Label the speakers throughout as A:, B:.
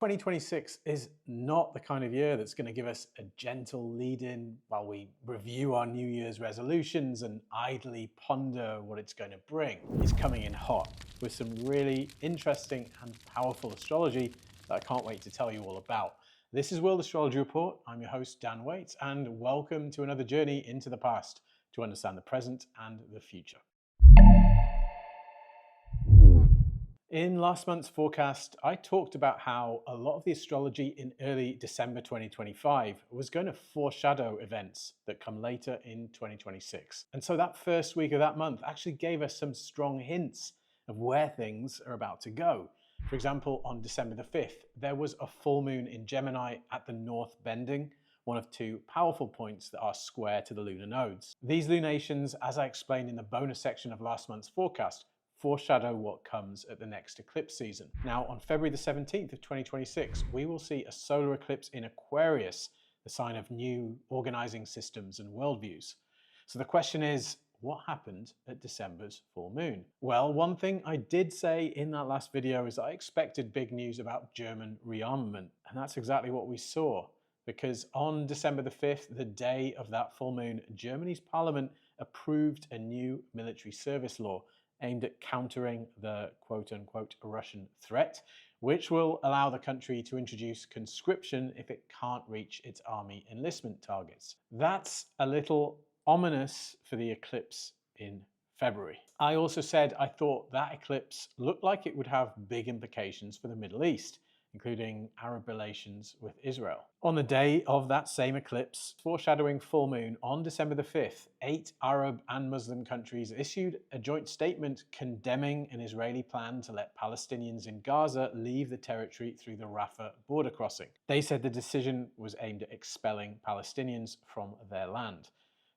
A: 2026 is not the kind of year that's going to give us a gentle lead in while we review our New Year's resolutions and idly ponder what it's going to bring. It's coming in hot with some really interesting and powerful astrology that I can't wait to tell you all about. This is World Astrology Report. I'm your host, Dan Waite, and welcome to another journey into the past to understand the present and the future. In last month's forecast, I talked about how a lot of the astrology in early December 2025 was going to foreshadow events that come later in 2026. And so that first week of that month actually gave us some strong hints of where things are about to go. For example, on December the 5th, there was a full moon in Gemini at the North Bending, one of two powerful points that are square to the lunar nodes. These lunations, as I explained in the bonus section of last month's forecast, foreshadow what comes at the next eclipse season. Now, on February the 17th of 2026, we will see a solar eclipse in Aquarius, the sign of new organizing systems and worldviews. So the question is, what happened at December's full moon? Well, one thing I did say in that last video is that I expected big news about German rearmament, and that's exactly what we saw. Because on December the 5th, the day of that full moon, Germany's parliament approved a new military service law aimed at countering the quote-unquote Russian threat, which will allow the country to introduce conscription if it can't reach its army enlistment targets. That's a little ominous for the eclipse in February. I also said I thought that eclipse looked like it would have big implications for the Middle East, including Arab relations with Israel. On the day of that same eclipse, foreshadowing full moon on December the 5th, 8 Arab and Muslim countries issued a joint statement condemning an Israeli plan to let Palestinians in Gaza leave the territory through the Rafah border crossing. They said the decision was aimed at expelling Palestinians from their land.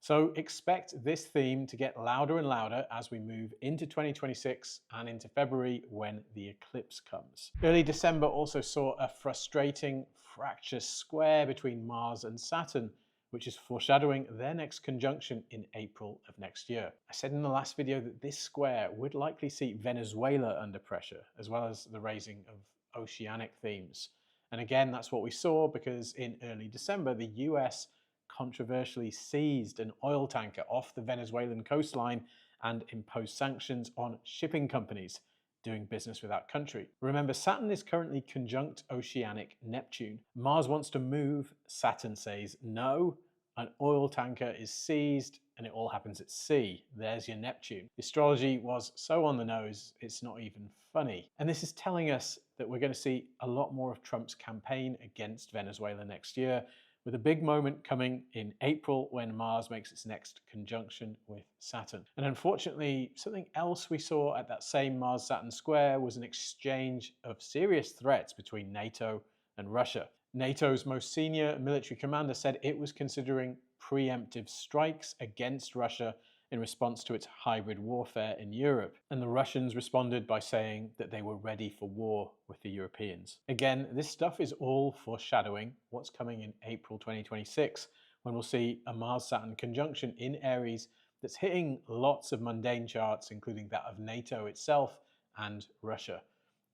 A: So expect this theme to get louder and louder as we move into 2026 and into February when the eclipse comes. Early December also saw a frustrating fractious square between Mars and Saturn, which is foreshadowing their next conjunction in April of next year. I said in the last video that this square would likely see Venezuela under pressure, as well as the raising of oceanic themes. And again, that's what we saw because in early December, the US controversially seized an oil tanker off the Venezuelan coastline and imposed sanctions on shipping companies doing business with that country. Remember, Saturn is currently conjunct oceanic Neptune. Mars wants to move, Saturn says no, an oil tanker is seized, and it all happens at sea. There's your Neptune. The astrology was so on the nose, it's not even funny. And this is telling us that we're going to see a lot more of Trump's campaign against Venezuela next year, with a big moment coming in April when Mars makes its next conjunction with Saturn. And unfortunately, something else we saw at that same Mars-Saturn square was an exchange of serious threats between NATO and Russia. NATO's most senior military commander said it was considering preemptive strikes against Russia in response to its hybrid warfare in Europe. And the Russians responded by saying that they were ready for war with the Europeans. Again, this stuff is all foreshadowing what's coming in April 2026, when we'll see a Mars-Saturn conjunction in Aries that's hitting lots of mundane charts, including that of NATO itself and Russia.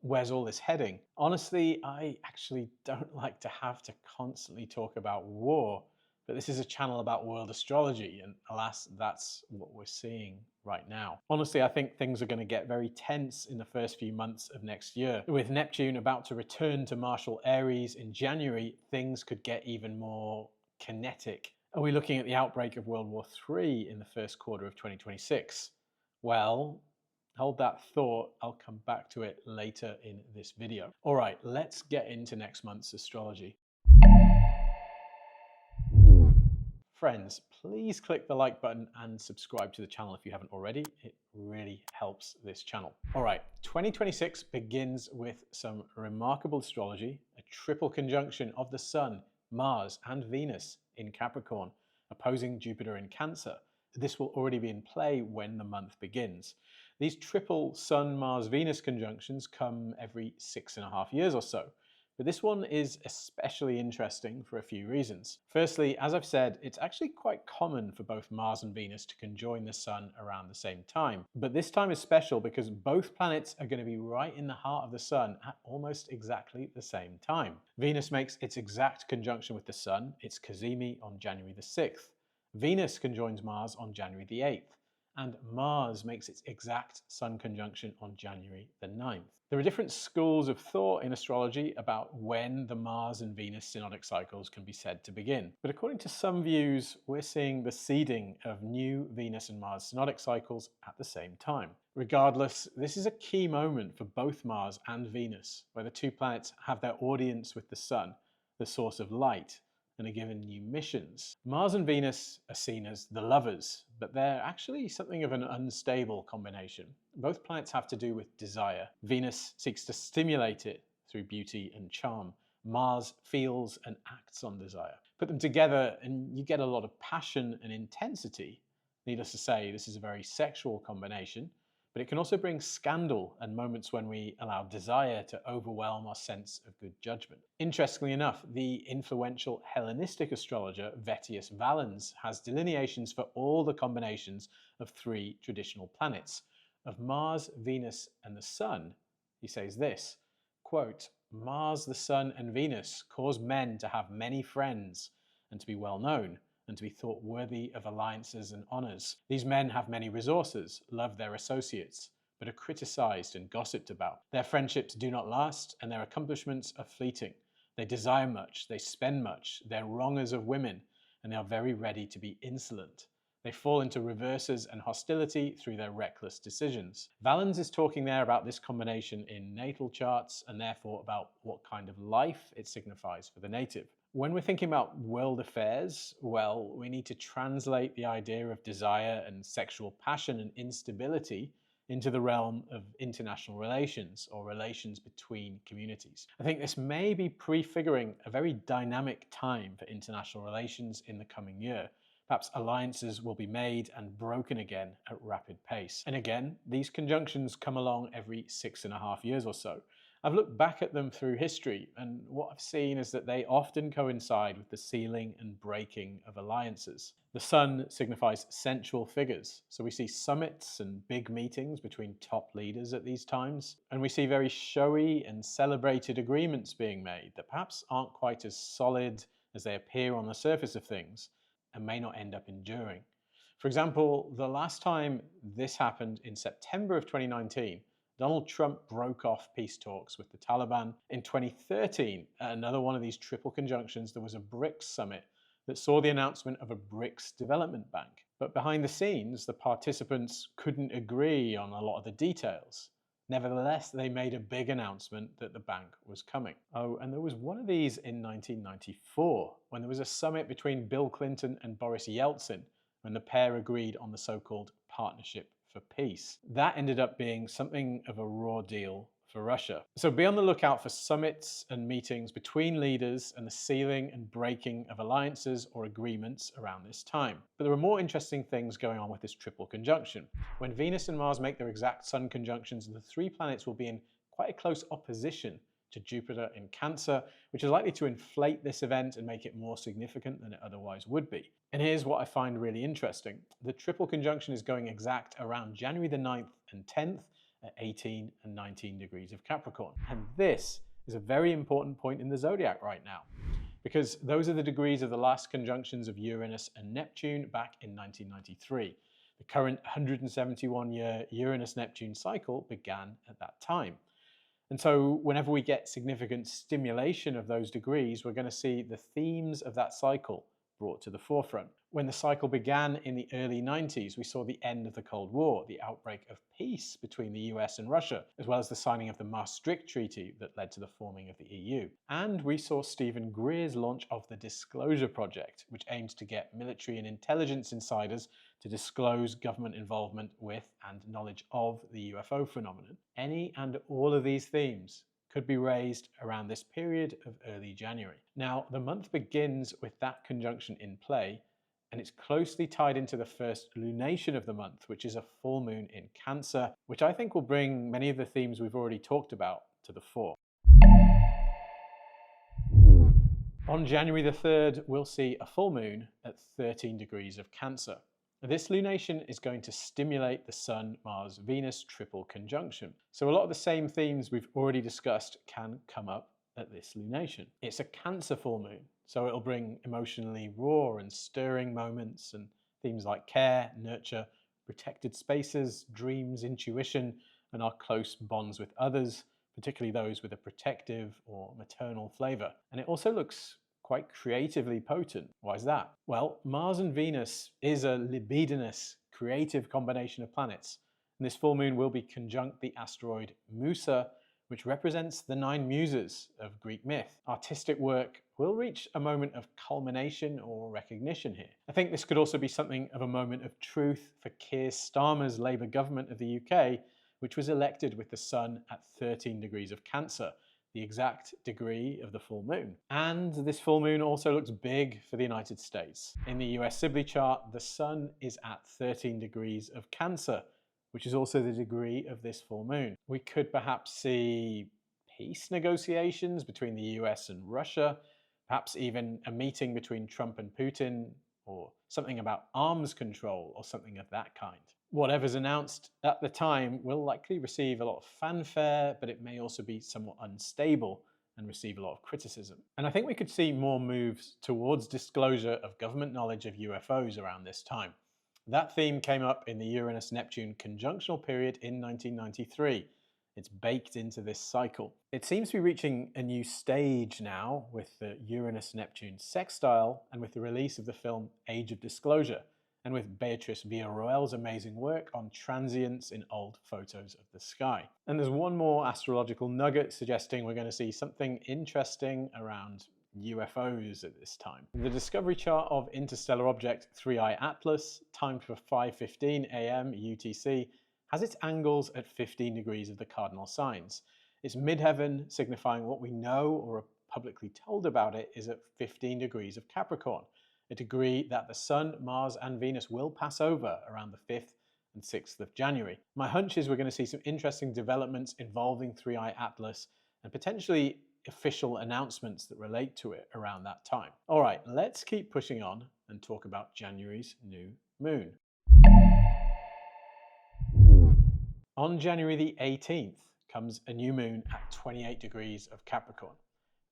A: Where's all this heading? Honestly, I actually don't like to have to constantly talk about war, but this is a channel about world astrology, and alas, that's what we're seeing right now. Honestly, I think things are going to get very tense in the first few months of next year. With Neptune about to return to martial Aries in January, things could get even more kinetic. Are we looking at the outbreak of World War III in the first quarter of 2026? Well, hold that thought, I'll come back to it later in this video. All right, let's get into next month's astrology. Friends, please click the like button and subscribe to the channel if you haven't already. It really helps this channel. All right, 2026 begins with some remarkable astrology, a triple conjunction of the Sun, Mars, and Venus in Capricorn, opposing Jupiter in Cancer. This will already be in play when the month begins. These triple Sun, Mars, Venus conjunctions come every 6.5 years or so. But this one is especially interesting for a few reasons. Firstly, as I've said, it's actually quite common for both Mars and Venus to conjoin the Sun around the same time. But this time is special because both planets are going to be right in the heart of the Sun at almost exactly the same time. Venus makes its exact conjunction with the Sun, its cazimi, on January the 6th. Venus conjoins Mars on January the 8th. And Mars makes its exact Sun conjunction on January the 9th. There are different schools of thought in astrology about when the Mars and Venus synodic cycles can be said to begin. But according to some views, we're seeing the seeding of new Venus and Mars synodic cycles at the same time. Regardless, this is a key moment for both Mars and Venus, where the two planets have their audience with the Sun, the source of light, and are given new missions. Mars and Venus are seen as the lovers, but they're actually something of an unstable combination. Both planets have to do with desire. Venus seeks to stimulate it through beauty and charm. Mars feels and acts on desire. Put them together and you get a lot of passion and intensity. Needless to say, this is a very sexual combination, but it can also bring scandal and moments when we allow desire to overwhelm our sense of good judgment. Interestingly enough, the influential Hellenistic astrologer Vettius Valens has delineations for all the combinations of three traditional planets. Of Mars, Venus, and the Sun, he says this, quote, "Mars, the Sun, and Venus cause men to have many friends and to be well known, and to be thought worthy of alliances and honours. These men have many resources, love their associates, but are criticised and gossiped about. Their friendships do not last, and their accomplishments are fleeting. They desire much, they spend much, they're wrongers of women, and they are very ready to be insolent. They fall into reverses and hostility through their reckless decisions." Valens is talking there about this combination in natal charts, and therefore about what kind of life it signifies for the native. When we're thinking about world affairs, well, we need to translate the idea of desire and sexual passion and instability into the realm of international relations or relations between communities. I think this may be prefiguring a very dynamic time for international relations in the coming year. Perhaps alliances will be made and broken again at rapid pace. And again, these conjunctions come along every 6.5 years or so. I've looked back at them through history, and what I've seen is that they often coincide with the sealing and breaking of alliances. The Sun signifies central figures, so we see summits and big meetings between top leaders at these times, and we see very showy and celebrated agreements being made that perhaps aren't quite as solid as they appear on the surface of things, and may not end up enduring. For example, the last time this happened in September of 2019, Donald Trump broke off peace talks with the Taliban. In 2013, at another one of these triple conjunctions, there was a BRICS summit that saw the announcement of a BRICS development bank. But behind the scenes, the participants couldn't agree on a lot of the details. Nevertheless, they made a big announcement that the bank was coming. Oh, and there was one of these in 1994, when there was a summit between Bill Clinton and Boris Yeltsin, when the pair agreed on the so-called Partnership for Peace. That ended up being something of a raw deal for Russia. So be on the lookout for summits and meetings between leaders and the sealing and breaking of alliances or agreements around this time. But there are more interesting things going on with this triple conjunction. When Venus and Mars make their exact Sun conjunctions, the three planets will be in quite a close opposition to Jupiter in Cancer, which is likely to inflate this event and make it more significant than it otherwise would be. And here's what I find really interesting. The triple conjunction is going exact around January the 9th and 10th at 18 and 19 degrees of Capricorn. And this is a very important point in the zodiac right now, because those are the degrees of the last conjunctions of Uranus and Neptune back in 1993. The current 171-year Uranus-Neptune cycle began at that time. And so whenever we get significant stimulation of those degrees, we're going to see the themes of that cycle brought to the forefront. When the cycle began in the early 90s, we saw the end of the Cold War, the outbreak of peace between the US and Russia, as well as the signing of the Maastricht Treaty that led to the forming of the EU. And we saw Stephen Greer's launch of the Disclosure Project, which aims to get military and intelligence insiders to disclose government involvement with and knowledge of the UFO phenomenon. Any and all of these themes could be raised around this period of early January. Now, the month begins with that conjunction in play, and it's closely tied into the first lunation of the month, which is a full moon in Cancer, which I think will bring many of the themes we've already talked about to the fore. On January the 3rd, we'll see a full moon at 13 degrees of Cancer. This lunation is going to stimulate the Sun-Mars-Venus triple conjunction. So a lot of the same themes we've already discussed can come up at this lunation. It's a Cancer full moon, so it'll bring emotionally raw and stirring moments and themes like care, nurture, protected spaces, dreams, intuition, and our close bonds with others, particularly those with a protective or maternal flavour. And it also looks quite creatively potent. Why is that? Well, Mars and Venus is a libidinous, creative combination of planets. And this full moon will be conjunct the asteroid Musa, which represents the 9 muses of Greek myth. Artistic work will reach a moment of culmination or recognition here. I think this could also be something of a moment of truth for Keir Starmer's Labour government of the UK, which was elected with the Sun at 13 degrees of Cancer, the exact degree of the full moon. And this full moon also looks big for the United States. In the US Sibley chart, the Sun is at 13 degrees of Cancer, which is also the degree of this full moon. We could perhaps see peace negotiations between the US and Russia, perhaps even a meeting between Trump and Putin, or something about arms control or something of that kind. Whatever's announced at the time will likely receive a lot of fanfare, but it may also be somewhat unstable and receive a lot of criticism. And I think we could see more moves towards disclosure of government knowledge of UFOs around this time. That theme came up in the Uranus-Neptune conjunctional period in 1993. It's baked into this cycle. It seems to be reaching a new stage now with the Uranus-Neptune sextile and with the release of the film Age of Disclosure, and with Beatrice Villarroel's amazing work on transients in old photos of the sky. And there's one more astrological nugget suggesting we're going to see something interesting around UFOs at this time. The discovery chart of interstellar object 3I Atlas, timed for 5:15 AM UTC, has its angles at 15 degrees of the cardinal signs. It's midheaven, signifying what we know or are publicly told about it is at 15 degrees of Capricorn, a degree that the Sun, Mars and Venus will pass over around the 5th and 6th of January. My hunch is we're going to see some interesting developments involving 3I Atlas and potentially official announcements that relate to it around that time. All right, let's keep pushing on and talk about January's new moon. On January the 18th comes a new moon at 28 degrees of Capricorn.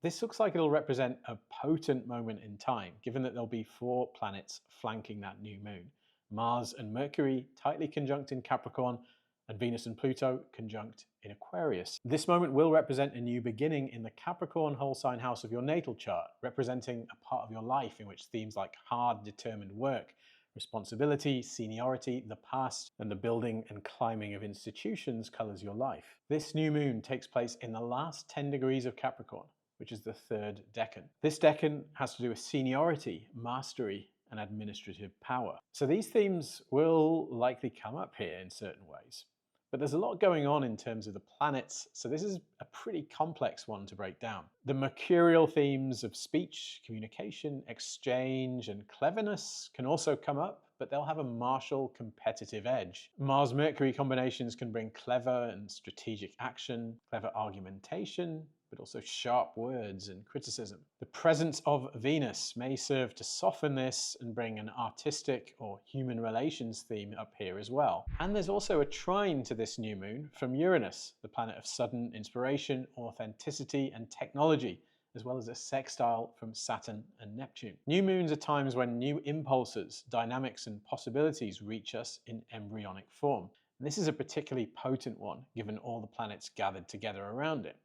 A: This looks like it'll represent a potent moment in time, given that there'll be 4 planets flanking that new moon. Mars and Mercury tightly conjunct in Capricorn, and Venus and Pluto conjunct in Aquarius. This moment will represent a new beginning in the Capricorn whole sign house of your natal chart, representing a part of your life in which themes like hard, determined work, responsibility, seniority, the past, and the building and climbing of institutions colours your life. This new moon takes place in the last 10 degrees of Capricorn, which is the 3rd decan. This decan has to do with seniority, mastery, and administrative power. So these themes will likely come up here in certain ways. But there's a lot going on in terms of the planets, so this is a pretty complex one to break down. The mercurial themes of speech, communication, exchange, and cleverness can also come up, but they'll have a martial competitive edge. Mars-Mercury combinations can bring clever and strategic action, clever argumentation, but also sharp words and criticism. The presence of Venus may serve to soften this and bring an artistic or human relations theme up here as well. And there's also a trine to this new moon from Uranus, the planet of sudden inspiration, authenticity, and technology, as well as a sextile from Saturn and Neptune. New moons are times when new impulses, dynamics, and possibilities reach us in embryonic form. And this is a particularly potent one, given all the planets gathered together around it.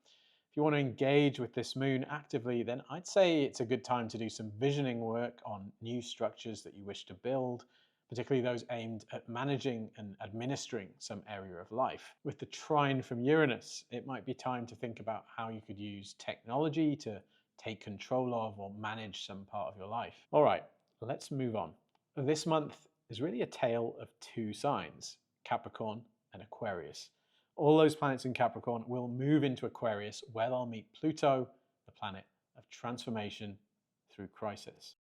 A: If you want to engage with this moon actively, then I'd say it's a good time to do some visioning work on new structures that you wish to build, particularly those aimed at managing and administering some area of life. With the trine from Uranus, it might be time to think about how you could use technology to take control of or manage some part of your life. All right, let's move on. This month is really a tale of 2 signs, Capricorn and Aquarius. All those planets in Capricorn will move into Aquarius, where they'll meet Pluto, the planet of transformation through crisis.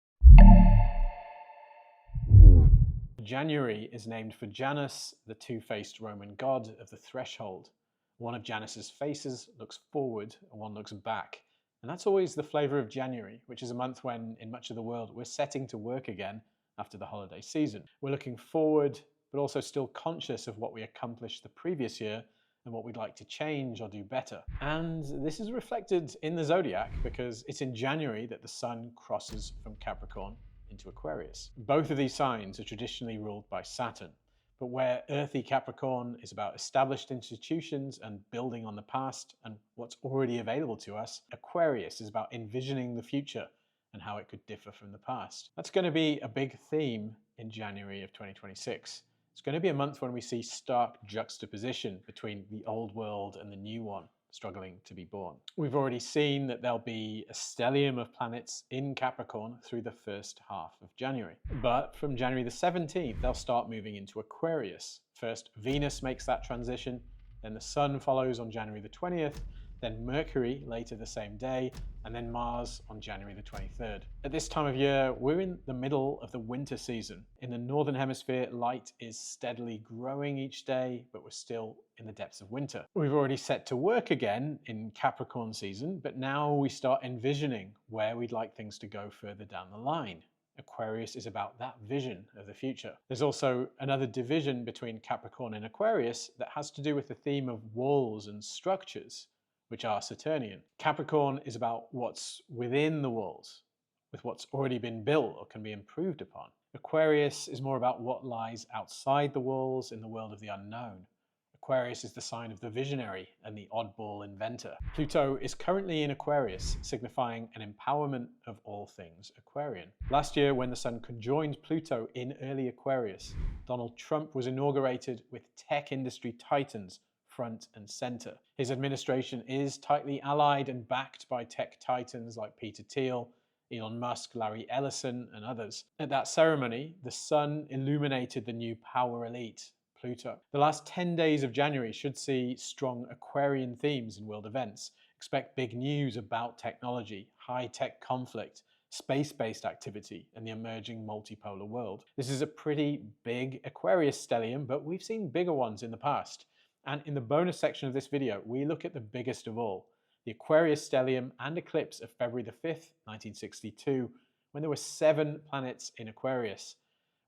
A: January is named for Janus, the 2-faced Roman god of the threshold. One of Janus's faces looks forward and one looks back, And that's always the flavour of January, which is a month when, in much of the world, we're setting to work again after the holiday season. We're looking forward, but also still conscious of what we accomplished the previous year and what we'd like to change or do better. And this is reflected in the zodiac because it's in January that the sun crosses from Capricorn into Aquarius. Both of these signs are traditionally ruled by Saturn, but where earthy Capricorn is about established institutions and building on the past and what's already available to us, Aquarius is about envisioning the future and how it could differ from the past. That's going to be a big theme in January of 2026. It's going to be a month when we see stark juxtaposition between the old world and the new one struggling to be born. We've already seen that there'll be a stellium of planets in Capricorn through the first half of January. But from January the 17th, they'll start moving into Aquarius. First, Venus makes that transition, then the Sun follows on January the 20th, then Mercury later the same day, and then Mars on January the 23rd. At this time of year, we're in the middle of the winter season. In the Northern Hemisphere, light is steadily growing each day, but we're still in the depths of winter. We've already set to work again in Capricorn season, but now we start envisioning where we'd like things to go further down the line. Aquarius is about that vision of the future. There's also another division between Capricorn and Aquarius that has to do with the theme of walls and structures, which are Saturnian. Capricorn is about what's within the walls, with what's already been built or can be improved upon. Aquarius is more about what lies outside the walls in the world of the unknown. Aquarius is the sign of the visionary and the oddball inventor. Pluto is currently in Aquarius, signifying an empowerment of all things Aquarian. Last year, when the Sun conjoined Pluto in early Aquarius, Donald Trump was inaugurated with tech industry titans front and center. His administration is tightly allied and backed by tech titans like Peter Thiel, Elon Musk, Larry Ellison, and others. At that ceremony, the Sun illuminated the new power elite, Pluto. The last 10 days of January should see strong Aquarian themes in world events. Expect big news about technology, high-tech conflict, space-based activity, and the emerging multipolar world. This is a pretty big Aquarius stellium, but we've seen bigger ones in the past. And in the bonus section of this video, we look at the biggest of all, the Aquarius stellium and eclipse of February the 5th, 1962, when there were 7 planets in Aquarius.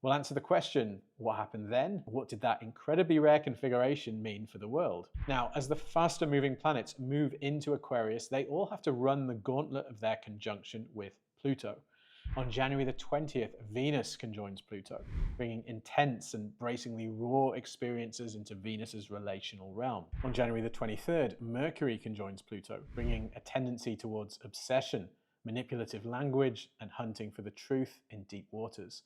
A: We'll answer the question, what happened then? What did that incredibly rare configuration mean for the world? Now, as the faster moving planets move into Aquarius, they all have to run the gauntlet of their conjunction with Pluto. On January the 20th, Venus conjoins Pluto, bringing intense and bracingly raw experiences into Venus's relational realm. On January the 23rd, Mercury conjoins Pluto, bringing a tendency towards obsession, manipulative language, and hunting for the truth in deep waters.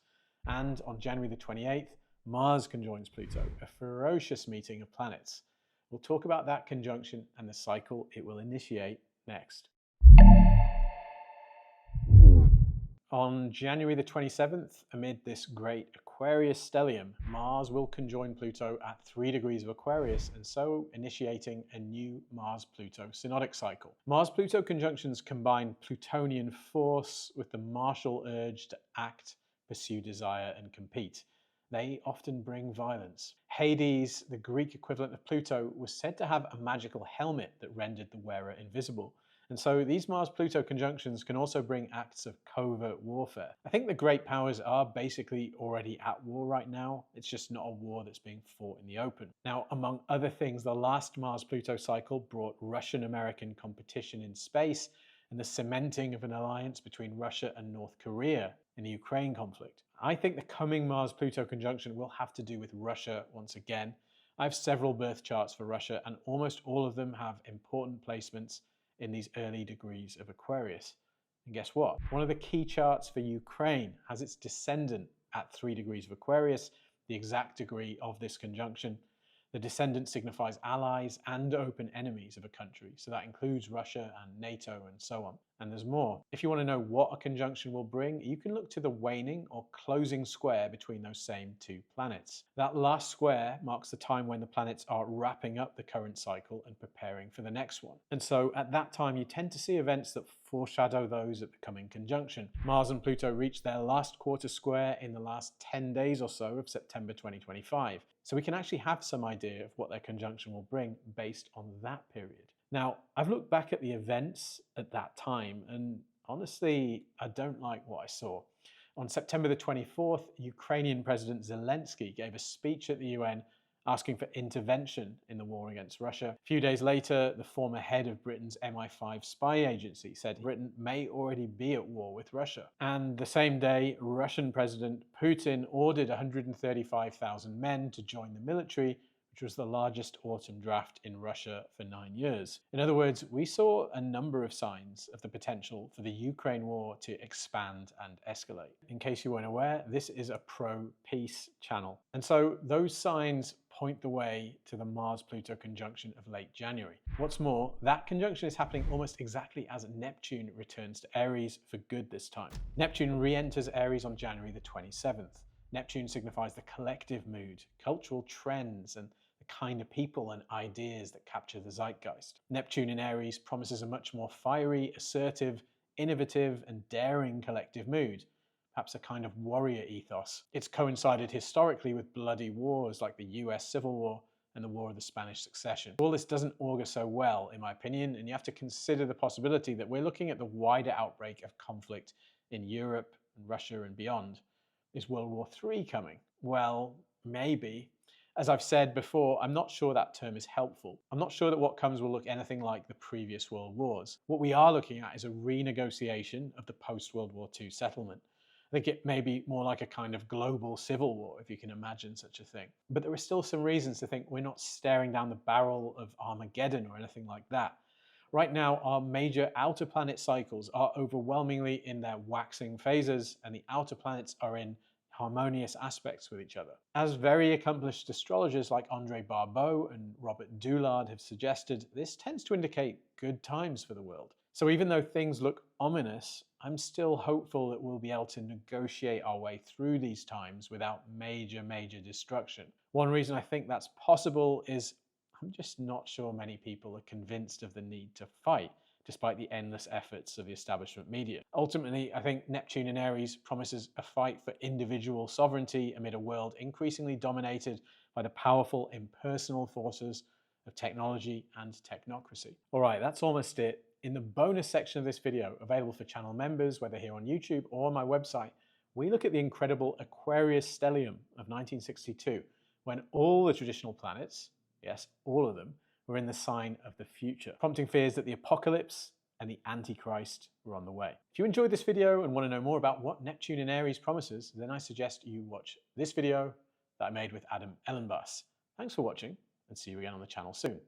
A: And on January the 28th, Mars conjoins Pluto, a ferocious meeting of planets. We'll talk about that conjunction and the cycle it will initiate next. On January the 27th, amid this great Aquarius stellium, Mars will conjoin Pluto at 3 degrees of Aquarius, and so initiating a new Mars-Pluto synodic cycle. Mars-Pluto conjunctions combine Plutonian force with the martial urge to act, pursue desire, and compete. They often bring violence. Hades, the Greek equivalent of Pluto, was said to have a magical helmet that rendered the wearer invisible. And so these Mars-Pluto conjunctions can also bring acts of covert warfare. I think the great powers are basically already at war right now. It's just not a war that's being fought in the open. Now, among other things, the last Mars-Pluto cycle brought Russian-American competition in space and the cementing of an alliance between Russia and North Korea in the Ukraine conflict. I think the coming Mars-Pluto conjunction will have to do with Russia once again. I have several birth charts for Russia, and almost all of them have important placements in these early degrees of Aquarius. And guess what? One of the key charts for Ukraine has its descendant at 3 degrees of Aquarius, the exact degree of this conjunction. The descendant signifies allies and open enemies of a country, so that includes Russia and NATO and so on. And there's more. If you want to know what a conjunction will bring, you can look to the waning or closing square between those same 2 planets. That last square marks the time when the planets are wrapping up the current cycle and preparing for the next one. And so at that time, you tend to see events that foreshadow those at the coming conjunction. Mars and Pluto reach their last quarter square in the last 10 days or so of September 2025. So we can actually have some idea of what their conjunction will bring based on that period. Now, I've looked back at the events at that time, and honestly, I don't like what I saw. On September the 24th, Ukrainian President Zelensky gave a speech at the UN asking for intervention in the war against Russia. A few days later, the former head of Britain's MI5 spy agency said Britain may already be at war with Russia. And the same day, Russian President Putin ordered 135,000 men to join the military, which was the largest autumn draft in Russia for 9 years. In other words, we saw a number of signs of the potential for the Ukraine war to expand and escalate. In case you weren't aware, this is a pro-peace channel. And so those signs point the way to the Mars-Pluto conjunction of late January. What's more, that conjunction is happening almost exactly as Neptune returns to Aries for good this time. Neptune re-enters Aries on January the 27th. Neptune signifies the collective mood, cultural trends, and the kind of people and ideas that capture the zeitgeist. Neptune in Aries promises a much more fiery, assertive, innovative, and daring collective mood, perhaps a kind of warrior ethos. It's coincided historically with bloody wars like the US Civil War and the War of the Spanish Succession. All this doesn't augur so well, in my opinion, and you have to consider the possibility that we're looking at the wider outbreak of conflict in Europe and Russia and beyond. Is World War III coming? Well, maybe. As I've said before, I'm not sure that term is helpful. I'm not sure that what comes will look anything like the previous world wars. What we are looking at is a renegotiation of the post-World War II settlement. I think it may be more like a kind of global civil war, if you can imagine such a thing. But there are still some reasons to think we're not staring down the barrel of Armageddon or anything like that. Right now, our major outer planet cycles are overwhelmingly in their waxing phases, and the outer planets are in harmonious aspects with each other. As very accomplished astrologers like Andre Barbeau and Robert Doulard have suggested, this tends to indicate good times for the world. So even though things look ominous, I'm still hopeful that we'll be able to negotiate our way through these times without major destruction. One reason I think that's possible is I'm just not sure many people are convinced of the need to fight, despite the endless efforts of the establishment media. Ultimately, I think Neptune in Aries promises a fight for individual sovereignty amid a world increasingly dominated by the powerful impersonal forces of technology and technocracy. All right, that's almost it. In the bonus section of this video, available for channel members, whether here on YouTube or on my website, we look at the incredible Aquarius Stellium of 1962, when all the traditional planets, yes, all of them, were in the sign of the future, prompting fears that the apocalypse and the Antichrist were on the way. If you enjoyed this video and want to know more about what Neptune in Aries promises, then I suggest you watch this video that I made with Adam Ellenbass. Thanks for watching, and see you again on the channel soon.